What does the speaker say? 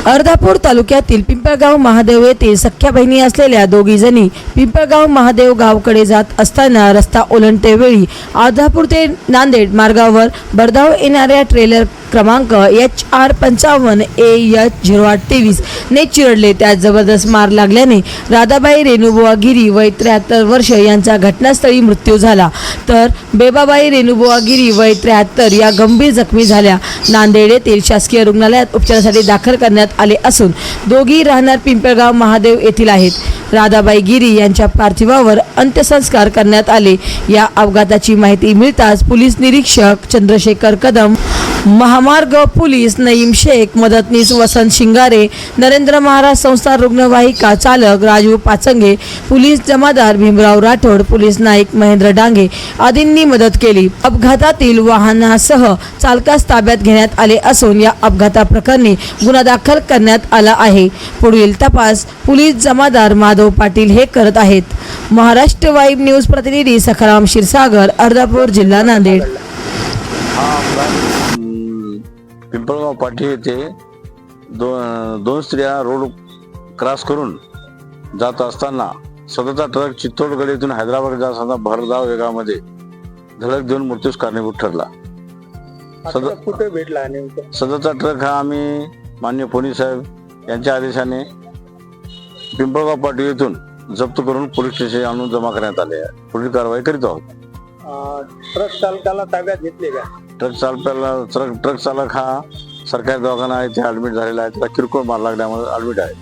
अर्धापूर तालुक्यातील पिंपळगाव महादेव येथील सख्या बहिणी असलेल्या दोघी जणी पिंपळगाव महादेव गावकडे जात असताना रस्ता ओलांडतेवेळी अर्धापूर ते नांदेड मार्गावर भरधाव येणाऱ्या ट्रेलर क्रमांक HR55AH0823 ने चिरडले। त्यात जबरदस्त मार लागल्याने राधाबाई रेणुबुवा गिरी वय 73 वर्ष यांचा घटनास्थळी मृत्यू झाला, तर बेबाबाई रेणुबुवा गिरी वय 73 या गंभीर जखमी झाल्या। नांदेड येथील शासकीय रुग्णालयात उपचारासाठी दाखल करण्यात आले असून दोघी राहणार पिंपळगाव महादेव येथील आहेत। राधाबाई गिरी यांच्या पार्थिवावर अंत्यसंस्कार करण्यात आले। या अपघाताची माहिती मिळताच पोलीस निरीक्षक चंद्रशेखर कदम, महामार्ग पोलीस नईम शेख, मदतनीस वसंत शिंगारे, नरेंद्र महाराज संस्था रुग्णवाहिका चालक राजू पाचंगे, पोलीस जमादार भीमराव राठोड, पोलीस नाईक महेंद्र डांगे आदींनी मदत केली। अपघातातील वाहनासह चालकास ताब्यात घेण्यात आले असून या अपघाताप्रकरणी गुन्हा दाखल करण्यात आला आहे। पुढील तपास पोलीस जमादार माधव पाटील हे करत आहेत। महाराष्ट्र वाईब न्यूज प्रतिनिधी सखाराम क्षीरसागर, अर्धापूर, जिल्हा नांदेड। पिंपळगाव पाठी येथे दोन स्त्रिया रोड क्रॉस करून जात असताना स्वतःचा ट्रक चित्तोडगड हैदराबाद जात असताना भरधाव वेगामध्ये धडक देऊन मृत्यूस कारणीभूत ठरला। कुठे भेटला सदरचा ट्रक हा आम्ही माननीय पोलीस साहेब यांच्या आदेशाने पिंपळगाव पाटी येथून जप्त करून पोलीस स्टेशन आणून जमा करण्यात आले आहे। पुढील कारवाई करीत आहोत। ट्रक चालकाला ताब्यात घेतले का? ट्रक चालक हा सरकारी दवाखाना आहे, ते ऍडमिट झालेला आहे। त्याला किरकोळ मार लागल्यामुळे ऍडमिट आहे।